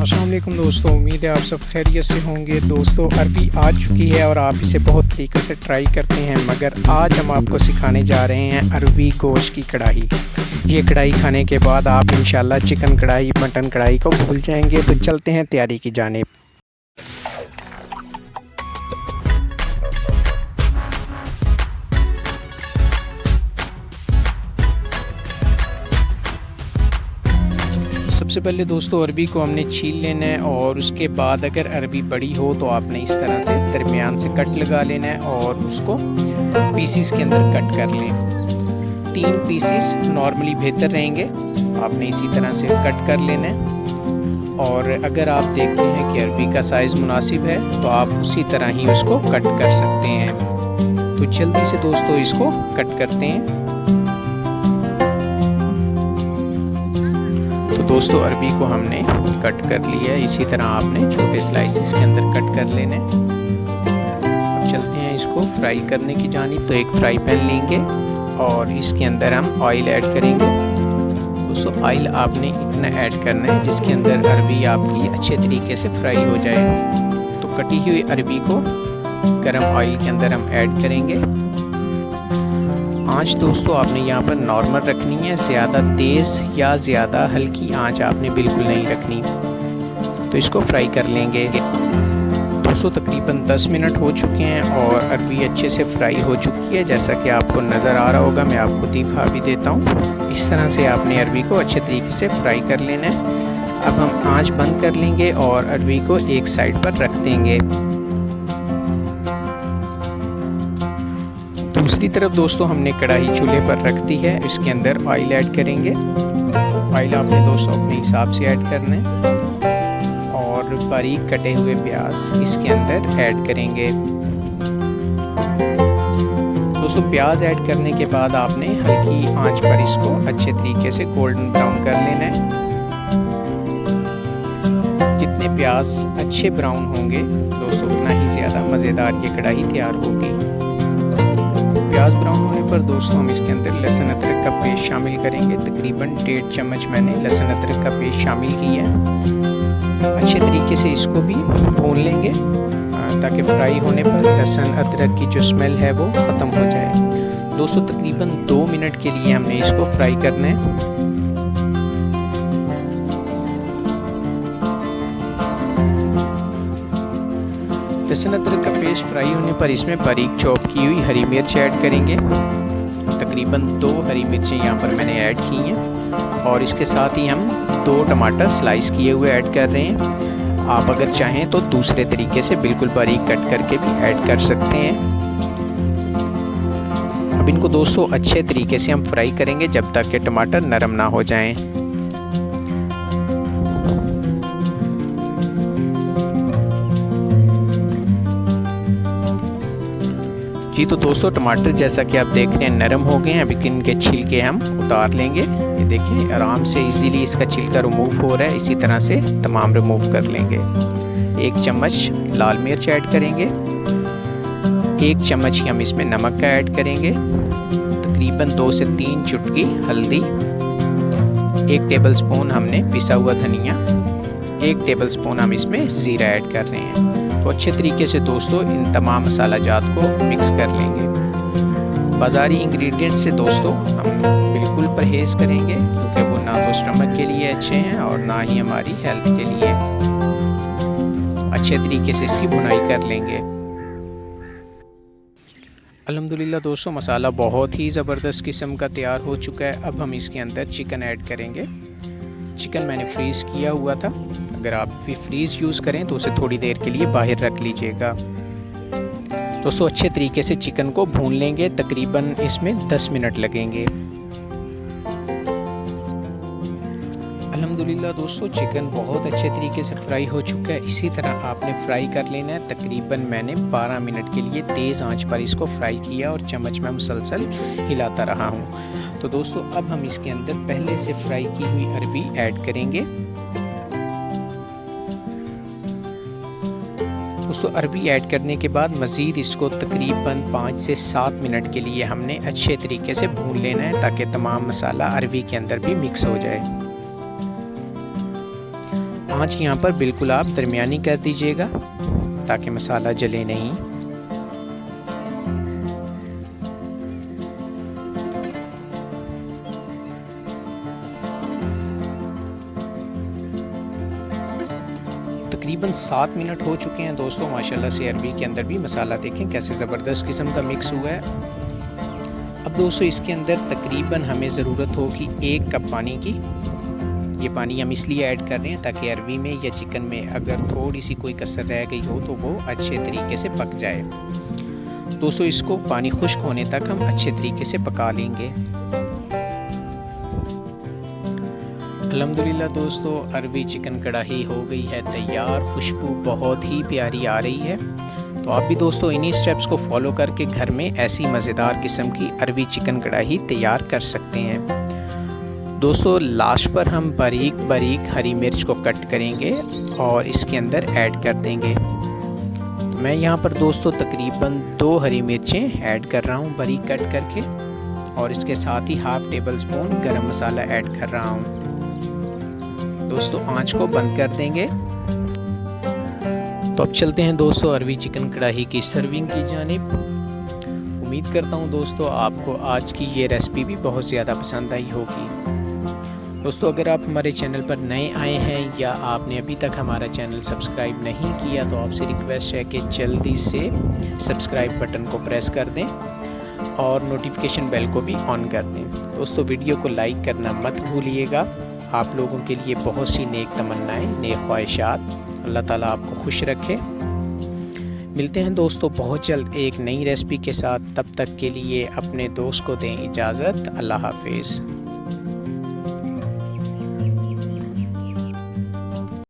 अस्सलाम वालेकुम दोस्तों, उम्मीद है आप सब खैरियत से होंगे। दोस्तों अरबी आ चुकी है और आप इसे बहुत तरीके से ट्राई करते हैं, मगर आज हम आपको सिखाने जा रहे हैं अरबी गोश्त की कढ़ाई। ये कढ़ाई खाने के बाद आप इंशाल्लाह चिकन कढ़ाई, मटन कढ़ाई को भूल जाएंगे। तो चलते हैं तैयारी की जानिब। सबसे पहले दोस्तों अरबी को हमने छील लेना है और उसके बाद अगर अरबी बड़ी हो तो आपने इस तरह से दरमियान से कट लगा लेना है और उसको पीसीस के अंदर कट कर लें। 3 पीसीस नॉर्मली बेहतर रहेंगे, आपने इसी तरह से कट कर लेना है। और अगर आप देखते हैं कि अरबी का साइज़ मुनासिब है तो आप उसी तरह ही उसको कट कर सकते हैं। तो जल्दी से दोस्तों इसको कट करते हैं। तो दोस्तों अरबी को हमने कट कर लिया है, इसी तरह आपने छोटे स्लाइसिस के अंदर कट कर लेने। अब चलते हैं इसको फ्राई करने की जानिब। तो एक फ्राई पैन लेंगे और इसके अंदर हम ऑयल ऐड करेंगे। दोस्तों ऑयल आपने इतना ऐड करना है जिसके अंदर अरबी आपकी अच्छे तरीके से फ्राई हो जाए। तो कटी हुई अरबी को गर्म ऑयल के अंदर हम ऐड करेंगे। आँच दोस्तों आपने यहाँ पर नॉर्मल रखनी है, ज़्यादा तेज़ या ज़्यादा हल्की आँच आपने बिल्कुल नहीं रखनी। तो इसको फ्राई कर लेंगे। दोस्तों तकरीबन 10 मिनट हो चुके हैं और अरबी अच्छे से फ्राई हो चुकी है, जैसा कि आपको नज़र आ रहा होगा। मैं आपको दिखा भी देता हूँ। इस तरह से आपने अरबी को अच्छे तरीके से फ्राई कर लेना है। अब हम आँच बंद कर लेंगे और अरबी को एक साइड पर रख देंगे। दूसरी तरफ दोस्तों हमने कढ़ाई चूल्हे पर रख दी है। इसके अंदर ऑयल ऐड करेंगे। ऑयल आपने दोस्तों अपने हिसाब से ऐड करना है और बारीक कटे हुए प्याज इसके अंदर ऐड करेंगे। दोस्तों प्याज ऐड करने के बाद आपने हल्की आंच पर इसको अच्छे तरीके से गोल्डन ब्राउन कर लेना है। जितने प्याज अच्छे ब्राउन होंगे दोस्तों उतना ही ज़्यादा मज़ेदार ये कढ़ाई तैयार होगी। प्याज ब्राउन होने पर दोस्तों हम इसके अंदर लहसुन अदरक का पेस्ट शामिल करेंगे। तकरीबन 1.5 चम्मच मैंने लहसुन अदरक का पेस्ट शामिल किया है। अच्छे तरीके से इसको भी भून लेंगे ताकि फ्राई होने पर लहसुन अदरक की जो स्मेल है वो ख़त्म हो जाए। दोस्तों तकरीबन 2 मिनट के लिए हमने इसको फ्राई करना है। लहसुन अदरक का पेस्ट फ्राई होने पर इसमें बारीक चॉप की हुई हरी मिर्च ऐड करेंगे। तकरीबन 2 हरी मिर्चें यहाँ पर मैंने ऐड की हैं और इसके साथ ही हम 2 टमाटर स्लाइस किए हुए ऐड कर रहे हैं। आप अगर चाहें तो दूसरे तरीके से बिल्कुल बारीक कट करके भी ऐड कर सकते हैं। अब इनको दोस्तों अच्छे तरीके से हम फ्राई करेंगे जब तक कि टमाटर नरम ना हो जाएं। जी तो दोस्तों टमाटर जैसा कि आप देख रहे हैं नरम हो गए हैं। अब इनके छिलके हम उतार लेंगे। ये देखिए आराम से इजीली इसका छिलका रिमूव हो रहा है। इसी तरह से तमाम रिमूव कर लेंगे। 1 चम्मच लाल मिर्च ऐड करेंगे। 1 चम्मच ही हम इसमें नमक का ऐड करेंगे। तकरीबन 2 से 3 चुटकी हल्दी। 1 टेबलस्पून हमने पिसा हुआ धनिया। 1 टेबलस्पून हम इसमें ज़ीरा ऐड कर रहे हैं। तो अच्छे तरीके से दोस्तों इन तमाम मसाला जात को मिक्स कर लेंगे। बाज़ारी इंग्रेडिएंट से दोस्तों हम बिल्कुल परहेज़ करेंगे क्योंकि वो ना तो स्टमक के लिए अच्छे हैं और ना ही हमारी हेल्थ के लिए। अच्छे तरीके से इसकी भुनाई कर लेंगे। अल्हम्दुलिल्लाह दोस्तों मसाला बहुत ही ज़बरदस्त किस्म का तैयार हो चुका है। अब हम इसके अंदर चिकन ऐड करेंगे। चिकन मैंने फ्रीज़ किया हुआ था। अगर आप भी फ्रीज़ यूज़ करें तो उसे थोड़ी देर के लिए बाहर रख लीजिएगा। दोस्तों अच्छे तरीके से चिकन को भून लेंगे। तकरीबन इसमें 10 मिनट लगेंगे। अल्हम्दुलिल्लाह दोस्तों चिकन बहुत अच्छे तरीके से फ्राई हो चुका है। इसी तरह आपने फ्राई कर लेना है। तकरीबन मैंने 12 मिनट के लिए तेज़ आंच पर इसको फ्राई किया और चम्मच में मुसलसल हिलाता रहा हूँ। तो दोस्तों अब हम इसके अंदर पहले से फ्राई की हुई अरबी ऐड करेंगे। दोस्तों अरबी ऐड करने के बाद मज़ीद इसको तकरीबन 5 से 7 मिनट के लिए हमने अच्छे तरीके से भून लेना है ताकि तमाम मसाला अरबी के अंदर भी मिक्स हो जाए। आंच यहाँ पर बिल्कुल आप दरमियानी कर दीजिएगा ताकि मसाला जले नहीं। तकरीबन 7 मिनट हो चुके हैं दोस्तों माशाल्लाह से। अरबी के अंदर भी मसाला देखें कैसे ज़बरदस्त किस्म का मिक्स हुआ है। अब दोस्तों इसके अंदर तकरीबन हमें ज़रूरत होगी 1 कप पानी की। ये पानी हम इसलिए ऐड कर रहे हैं ताकि अरबी में या चिकन में अगर थोड़ी सी कोई कसर रह गई हो तो वो अच्छे तरीके से पक जाए। दोस्तों इसको पानी खुश्क होने तक हम अच्छे तरीके से पका लेंगे। अल्हम्दुलिल्लाह दोस्तों अरबी चिकन कढ़ाई हो गई है तैयार। खुशबू बहुत ही प्यारी आ रही है। तो आप भी दोस्तों इन्हीं स्टेप्स को फॉलो करके घर में ऐसी मज़ेदार किस्म की अरबी चिकन कढ़ाई तैयार कर सकते हैं। दोस्तों लास्ट पर हम बारीक बारीक हरी मिर्च को कट करेंगे और इसके अंदर ऐड कर देंगे। तो मैं यहाँ पर दोस्तों तकरीबन 2 हरी मिर्चें ऐड कर रहा हूँ बारीक कट करके, और इसके साथ ही हाफ टेबल स्पून गरम मसाला ऐड कर रहा हूँ। दोस्तों आंच को बंद कर देंगे। तो अब चलते हैं दोस्तों अरबी चिकन कढ़ाई की सर्विंग की जानिब। उम्मीद करता हूं दोस्तों आपको आज की ये रेसिपी भी बहुत ज़्यादा पसंद आई होगी। दोस्तों अगर आप हमारे चैनल पर नए आए हैं या आपने अभी तक हमारा चैनल सब्सक्राइब नहीं किया तो आपसे रिक्वेस्ट है कि जल्दी से सब्सक्राइब बटन को प्रेस कर दें और नोटिफिकेशन बेल को भी ऑन कर दें। दोस्तों वीडियो को लाइक करना मत भूलिएगा। आप लोगों के लिए बहुत सी नेक तमन्नाएं, नेक ख्वाहिशात। अल्लाह ताला आपको खुश रखे। मिलते हैं दोस्तों बहुत जल्द एक नई रेसिपी के साथ। तब तक के लिए अपने दोस्त को दें इजाज़त। अल्लाह हाफिज़।